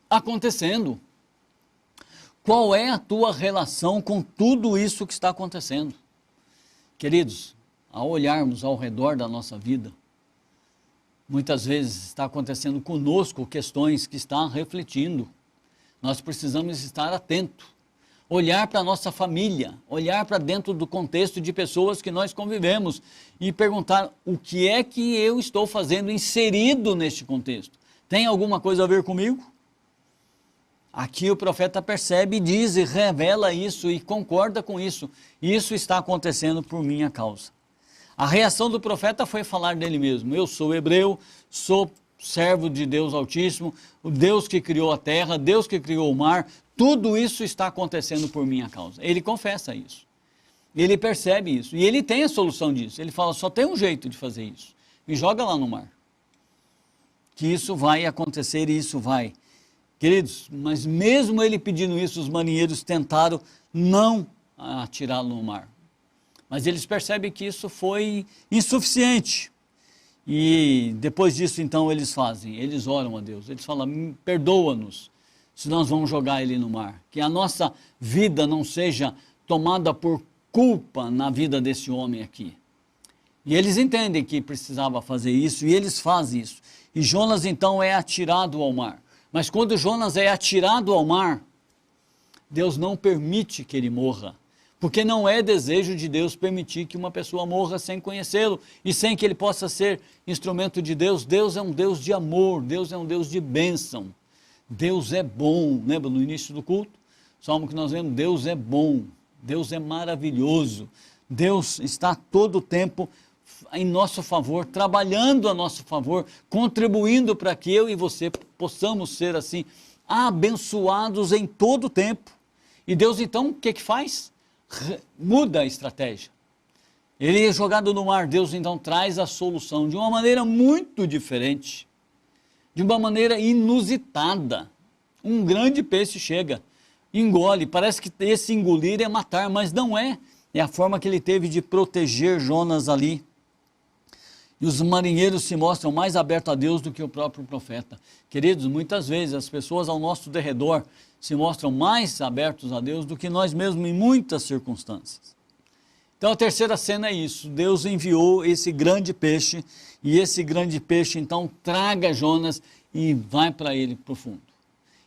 acontecendo? Qual é a tua relação com tudo isso que está acontecendo? Queridos, ao olharmos ao redor da nossa vida, muitas vezes está acontecendo conosco questões que estão refletindo. Nós precisamos estar atentos, olhar para a nossa família, olhar para dentro do contexto de pessoas que nós convivemos e perguntar o que é que eu estou fazendo inserido neste contexto. Tem alguma coisa a ver comigo? Aqui o profeta percebe, diz e revela isso e concorda com isso. Isso está acontecendo por minha causa. A reação do profeta foi falar dele mesmo. Eu sou hebreu, sou servo de Deus Altíssimo, o Deus que criou a terra, Deus que criou o mar. Tudo isso está acontecendo por minha causa. Ele confessa isso. Ele percebe isso. E ele tem a solução disso. Ele fala, só tem um jeito de fazer isso. Me joga lá no mar. Que isso vai acontecer e isso vai. Queridos, mas mesmo ele pedindo isso, os marinheiros tentaram não atirá-lo no mar. Mas eles percebem que isso foi insuficiente. E depois disso, então, eles oram a Deus. Eles falam, perdoa-nos, se nós vamos jogar ele no mar. Que a nossa vida não seja tomada por culpa na vida desse homem aqui. E eles entendem que precisava fazer isso, e eles fazem isso. E Jonas, então, é atirado ao mar. Mas quando Jonas é atirado ao mar, Deus não permite que ele morra, porque não é desejo de Deus permitir que uma pessoa morra sem conhecê-lo e sem que ele possa ser instrumento de Deus. Deus é um Deus de amor, Deus é um Deus de bênção, Deus é bom. Lembra no início do culto? Salmo que nós vemos, Deus é bom, Deus é maravilhoso, Deus está todo o tempo em nosso favor, trabalhando a nosso favor, contribuindo para que eu e você possamos ser assim, abençoados em todo o tempo. E Deus então, o que faz? Muda a estratégia. Ele é jogado no mar, Deus então traz a solução de uma maneira muito diferente, de uma maneira inusitada. Um grande peixe chega, engole, parece que esse engolir é matar, mas não é. É a forma que ele teve de proteger Jonas ali. E os marinheiros se mostram mais abertos a Deus do que o próprio profeta. Queridos, muitas vezes as pessoas ao nosso derredor se mostram mais abertos a Deus do que nós mesmos em muitas circunstâncias. Então a terceira cena é isso, Deus enviou esse grande peixe, e esse grande peixe então traga Jonas e vai para ele profundo.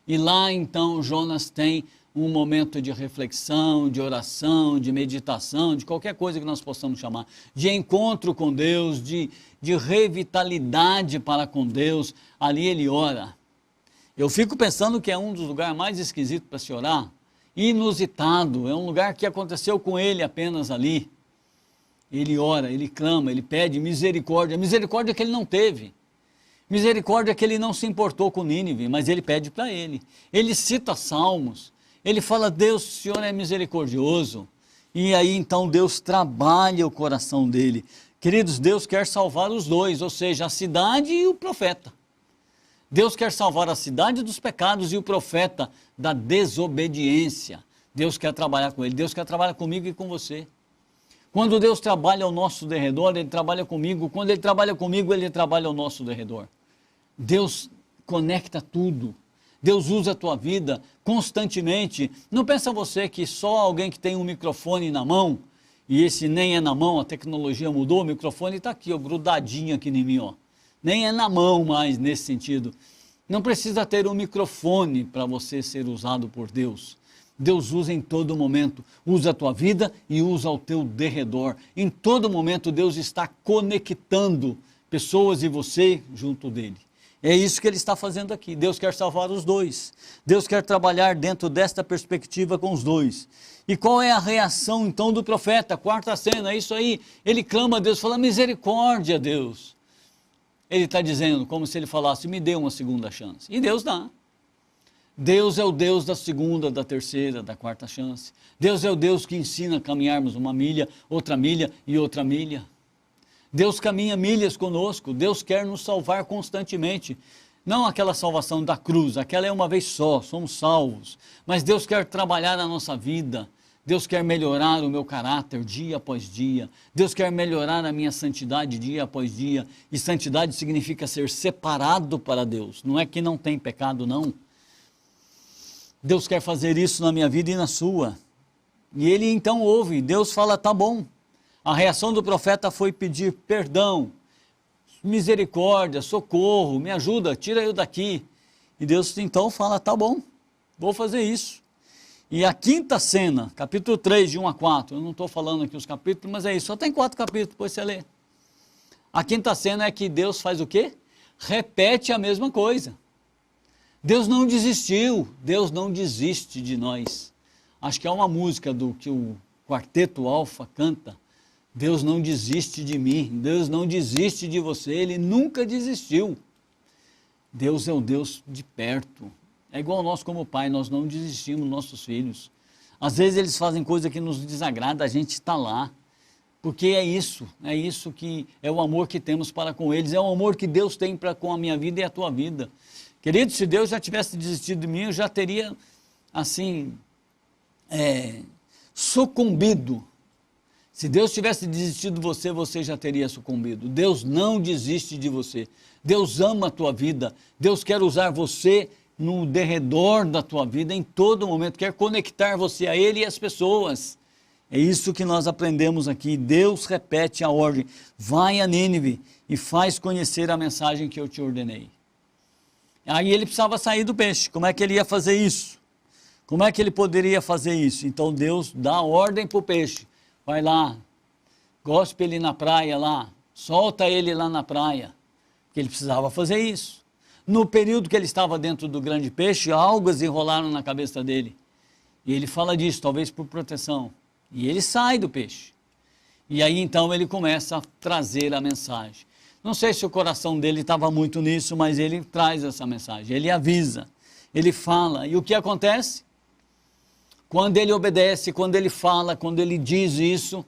E lá então Jonas tem um momento de reflexão, de oração, de meditação, de qualquer coisa que nós possamos chamar, de encontro com Deus, de revitalidade para com Deus. Ali ele ora. Eu fico pensando que é um dos lugares mais esquisitos para se orar, inusitado, é um lugar que aconteceu com ele apenas ali. Ele ora, ele clama, ele pede misericórdia, misericórdia que ele não teve. Misericórdia que ele não se importou com Nínive, mas ele pede para ele. Ele cita salmos. Ele fala, Deus, o Senhor é misericordioso. E aí então Deus trabalha o coração dele. Queridos, Deus quer salvar os dois, ou seja, a cidade e o profeta. Deus quer salvar a cidade dos pecados e o profeta da desobediência. Deus quer trabalhar com ele, Deus quer trabalhar comigo e com você. Quando Deus trabalha ao nosso derredor, Ele trabalha comigo. Quando Ele trabalha comigo, Ele trabalha ao nosso derredor. Deus conecta tudo. Deus usa a tua vida constantemente. Não pensa você que só alguém que tem um microfone na mão E esse nem é na mão, a tecnologia mudou, o microfone está aqui, ó, grudadinho aqui em mim, ó. Nem é na mão mais nesse sentido. Não precisa ter um microfone para você ser usado por Deus. Deus usa em todo momento, usa a tua vida e usa ao teu derredor. Em todo momento Deus está conectando pessoas e você junto dele. É isso que ele está fazendo aqui. Deus quer salvar os dois. Deus quer trabalhar dentro desta perspectiva com os dois. E qual é a reação então do profeta? Quarta cena, é isso aí. Ele clama a Deus, fala misericórdia, Deus. Ele está dizendo como se ele falasse, me dê uma segunda chance. E Deus dá. Deus é o Deus da segunda, da terceira, da quarta chance. Deus é o Deus que ensina a caminharmos uma milha e outra milha. Deus caminha milhas conosco, Deus quer nos salvar constantemente. Não aquela salvação da cruz, aquela é uma vez só, somos salvos. Mas Deus quer trabalhar na nossa vida, Deus quer melhorar o meu caráter dia após dia. Deus quer melhorar a minha santidade dia após dia. E santidade significa ser separado para Deus, não é que não tem pecado não. Deus quer fazer isso na minha vida e na sua. E ele então ouve, Deus fala, tá bom. A reação do profeta foi pedir perdão, misericórdia, socorro, me ajuda, tira eu daqui. E Deus então fala, tá bom, vou fazer isso. E a quinta cena, capítulo 3, de 1 a 4, eu não estou falando aqui os capítulos, mas é isso, só tem 4 capítulos, depois você lê. A quinta cena é que Deus faz o quê? Repete a mesma coisa. Deus não desistiu, Deus não desiste de nós. Acho que é uma música do que o Quarteto Alfa canta. Deus não desiste de mim, Deus não desiste de você, Ele nunca desistiu. Deus é o Deus de perto. É igual nós como pai, nós não desistimos dos nossos filhos. Às vezes eles fazem coisa que nos desagrada, a gente está lá. Porque é isso que é o amor que temos para com eles, é o amor que Deus tem para com a minha vida e a tua vida. Querido, se Deus já tivesse desistido de mim, eu já teria, assim, sucumbido. Se Deus tivesse desistido de você, você já teria sucumbido. Deus não desiste de você. Deus ama a tua vida. Deus quer usar você no derredor da tua vida em todo momento. Quer conectar você a Ele e as pessoas. É isso que nós aprendemos aqui. Deus repete a ordem. Vai a Nínive e faz conhecer a mensagem que eu te ordenei. Aí ele precisava sair do peixe. Como é que ele ia fazer isso? Como é que ele poderia fazer isso? Então Deus dá ordem para o peixe. Vai lá, gospe ele na praia lá, solta ele lá na praia, porque ele precisava fazer isso. No período que ele estava dentro do grande peixe, algas enrolaram na cabeça dele. E ele fala disso, talvez por proteção. E ele sai do peixe. E aí então ele começa a trazer a mensagem. Não sei se o coração dele estava muito nisso, mas ele traz essa mensagem, ele avisa, ele fala. E o que acontece? Quando ele obedece, quando ele fala, quando ele diz isso,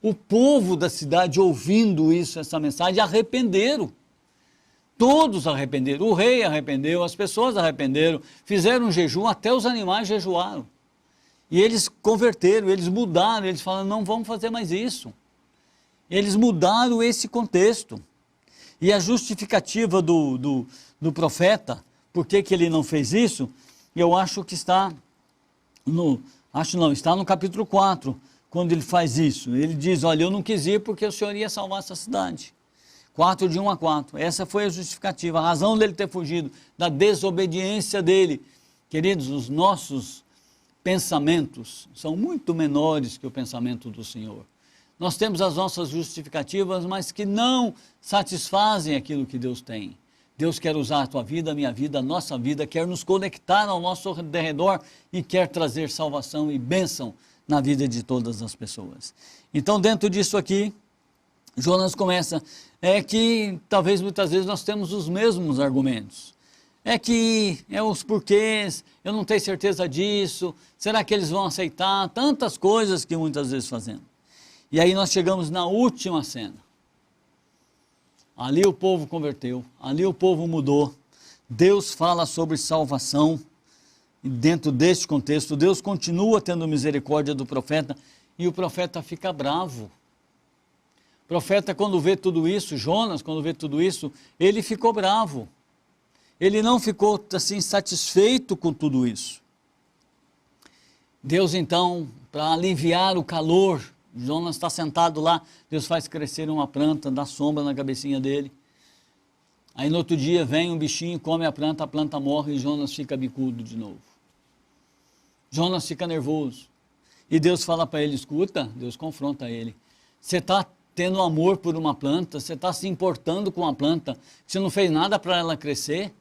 o povo da cidade ouvindo isso, essa mensagem, arrependeram. Todos arrependeram, o rei arrependeu, as pessoas arrependeram, fizeram um jejum, até os animais jejuaram. E eles converteram, eles mudaram, eles falaram, não vamos fazer mais isso. Eles mudaram esse contexto. E a justificativa do profeta, por que ele não fez isso, eu acho que está está no capítulo 4, quando ele faz isso. Ele diz, olha, eu não quis ir porque o Senhor ia salvar essa cidade. 4, de 1 a 4. Essa foi a justificativa, a razão dele ter fugido, da desobediência dele. Queridos, os nossos pensamentos são muito menores que o pensamento do Senhor. Nós temos as nossas justificativas, mas que não satisfazem aquilo que Deus tem. Deus quer usar a tua vida, a minha vida, a nossa vida, quer nos conectar ao nosso derredor e quer trazer salvação e bênção na vida de todas as pessoas. Então, dentro disso aqui, Jonas começa, que talvez muitas vezes nós temos os mesmos argumentos. Os porquês, eu não tenho certeza disso, será que eles vão aceitar? Tantas coisas que muitas vezes fazemos. E aí nós chegamos na última cena. Ali o povo converteu, ali o povo mudou. Deus fala sobre salvação. E dentro deste contexto, Deus continua tendo misericórdia do profeta. E o profeta fica bravo. O profeta, quando vê tudo isso, Jonas, quando vê tudo isso, ele ficou bravo. Ele não ficou assim satisfeito com tudo isso. Deus então, para aliviar o calor Jonas está sentado lá, Deus faz crescer uma planta, dá sombra na cabecinha dele. Aí no outro dia vem um bichinho, come a planta morre e Jonas fica bicudo de novo. Jonas fica nervoso. E Deus fala para ele, escuta, Deus confronta ele. Você está tendo amor por uma planta, você está se importando com a planta, você não fez nada para ela crescer.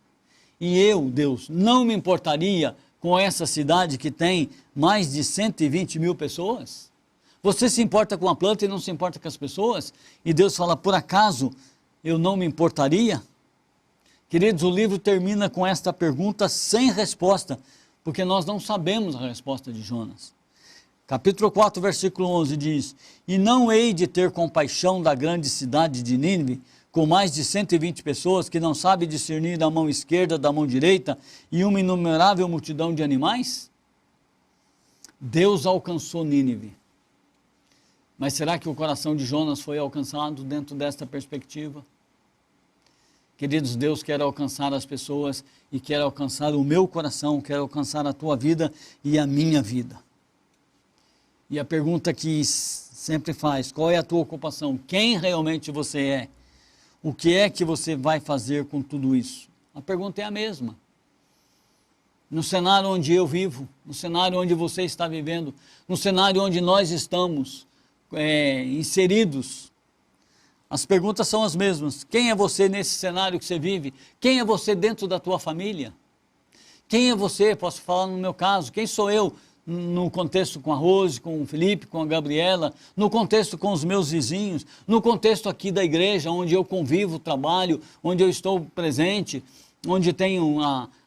E eu, Deus, não me importaria com essa cidade que tem mais de 120 mil pessoas? Você se importa com a planta e não se importa com as pessoas? E Deus fala, por acaso eu não me importaria? Queridos, o livro termina com esta pergunta sem resposta, porque nós não sabemos a resposta de Jonas. Capítulo 4, versículo 11 diz, e não hei de ter compaixão da grande cidade de Nínive, com mais de 120 pessoas que não sabe discernir da mão esquerda da mão direita e uma inumerável multidão de animais? Deus alcançou Nínive. Mas será que o coração de Jonas foi alcançado dentro desta perspectiva? Queridos, Deus quer alcançar as pessoas e quer alcançar o meu coração, quer alcançar a tua vida e a minha vida. E a pergunta que sempre faz, qual é a tua ocupação? Quem realmente você é? O que é que você vai fazer com tudo isso? A pergunta é a mesma. No cenário onde eu vivo, no cenário onde você está vivendo, no cenário onde nós estamos inseridos, as perguntas são as mesmas. Quem é você nesse cenário que você vive? Quem é você dentro da tua família? Quem é você? Posso falar no meu caso. Quem sou eu no contexto com a Rose, com o Felipe, com a Gabriela, no contexto com os meus vizinhos, no contexto aqui da igreja, onde eu convivo, trabalho, onde eu estou presente, onde tenho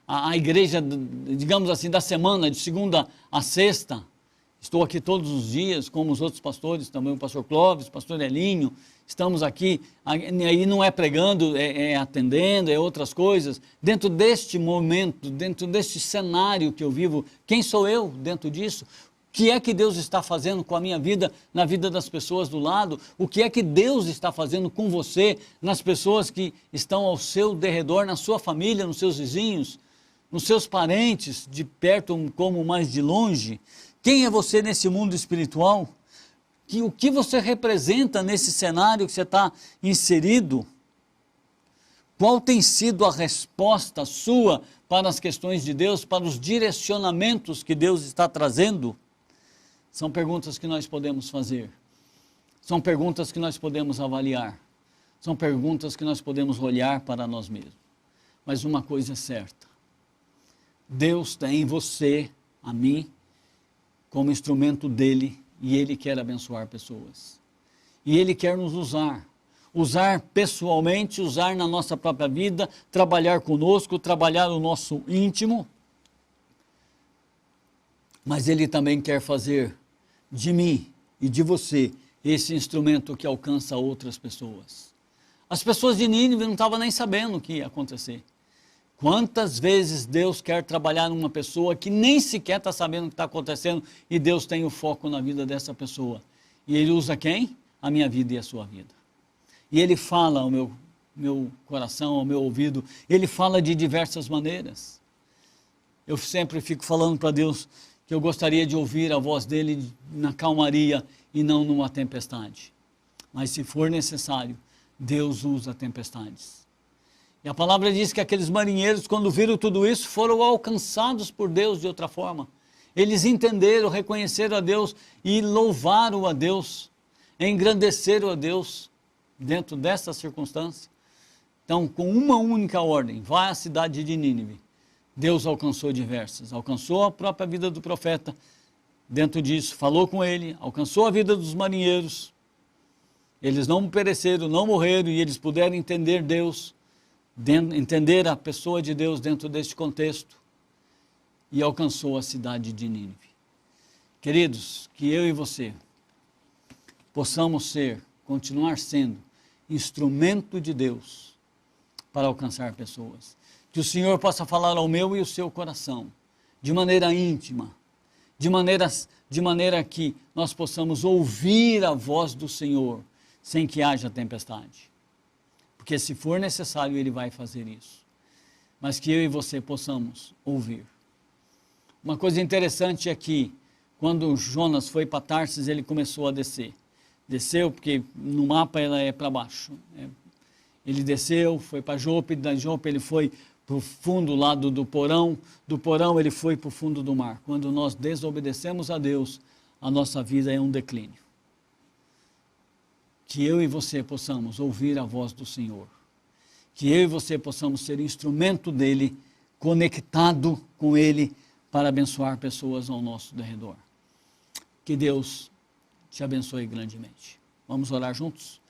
a igreja, digamos assim, da semana, de segunda a sexta. Estou aqui todos os dias, como os outros pastores, também o pastor Clóvis, o pastor Elinho, estamos aqui, aí não é pregando, é atendendo, é outras coisas. Dentro deste momento, dentro deste cenário que eu vivo, quem sou eu dentro disso? O que é que Deus está fazendo com a minha vida, na vida das pessoas do lado? O que é que Deus está fazendo com você, nas pessoas que estão ao seu derredor, na sua família, nos seus vizinhos, nos seus parentes, de perto como mais de longe? Quem é você nesse mundo espiritual? O que você representa nesse cenário que você está inserido? Qual tem sido a resposta sua para as questões de Deus, para os direcionamentos que Deus está trazendo? São perguntas que nós podemos fazer. São perguntas que nós podemos avaliar. São perguntas que nós podemos olhar para nós mesmos. Mas uma coisa é certa. Deus tem você, a mim, como instrumento dele, e ele quer abençoar pessoas. E ele quer nos usar. Usar pessoalmente, usar na nossa própria vida, trabalhar conosco, trabalhar o nosso íntimo. Mas ele também quer fazer de mim e de você esse instrumento que alcança outras pessoas. As pessoas de Nínive não estavam nem sabendo o que ia acontecer. Quantas vezes Deus quer trabalhar numa pessoa que nem sequer está sabendo o que está acontecendo e Deus tem o foco na vida dessa pessoa. E Ele usa quem? A minha vida e a sua vida. E Ele fala ao meu coração, ao meu ouvido, Ele fala de diversas maneiras. Eu sempre fico falando para Deus que eu gostaria de ouvir a voz dEle na calmaria e não numa tempestade. Mas se for necessário, Deus usa tempestades. E a palavra diz que aqueles marinheiros, quando viram tudo isso, foram alcançados por Deus de outra forma. Eles entenderam, reconheceram a Deus e louvaram a Deus, engrandeceram a Deus dentro dessa circunstância. Então, com uma única ordem, vai à cidade de Nínive. Deus alcançou diversas, alcançou a própria vida do profeta, dentro disso, falou com ele, alcançou a vida dos marinheiros. Eles não pereceram, não morreram e eles puderam entender Deus, entender a pessoa de Deus dentro deste contexto e alcançou a cidade de Nínive. Queridos, que eu e você possamos continuar sendo instrumento de Deus para alcançar pessoas. Que o Senhor possa falar ao meu e ao seu coração, de maneira íntima, de maneira que nós possamos ouvir a voz do Senhor, sem que haja tempestade. Porque se for necessário, Ele vai fazer isso. Mas que eu e você possamos ouvir. Uma coisa interessante é que Quando Jonas foi para Tarsis, ele começou a descer. Desceu, porque no mapa ela é para baixo. Ele desceu, foi para Jope, da Jope ele foi para o fundo lá do porão ele foi para o fundo do mar. Quando nós desobedecemos a Deus, a nossa vida é um declínio. Que eu e você possamos ouvir a voz do Senhor. Que eu e você possamos ser instrumento dEle, conectado com Ele, para abençoar pessoas ao nosso derredor. Que Deus te abençoe grandemente. Vamos orar juntos?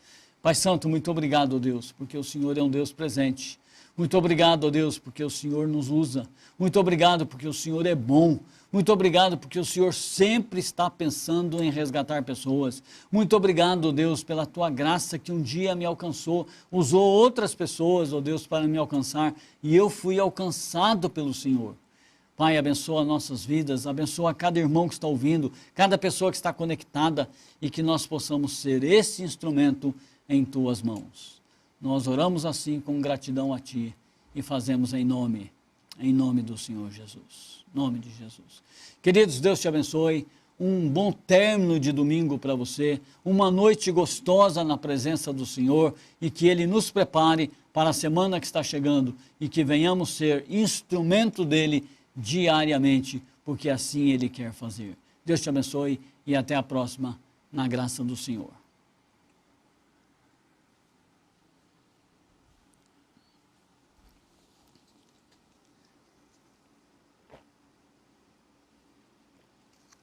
Pai Santo, muito obrigado, Deus, porque o Senhor é um Deus presente. Muito obrigado, Deus, porque o Senhor nos usa. Muito obrigado porque o Senhor é bom. Muito obrigado porque o Senhor sempre está pensando em resgatar pessoas. Muito obrigado, Deus, pela tua graça que um dia me alcançou. Usou outras pessoas, ó Deus, para me alcançar. E eu fui alcançado pelo Senhor. Pai, abençoa nossas vidas, abençoa cada irmão que está ouvindo, cada pessoa que está conectada e que nós possamos ser esse instrumento em tuas mãos. Nós oramos assim com gratidão a ti e fazemos em nome do Senhor Jesus. Em nome de Jesus. Queridos, Deus te abençoe. Um bom término de domingo para você, uma noite gostosa na presença do Senhor e que Ele nos prepare para a semana que está chegando e que venhamos ser instrumento dEle diariamente, porque assim Ele quer fazer. Deus te abençoe e até a próxima, na graça do Senhor.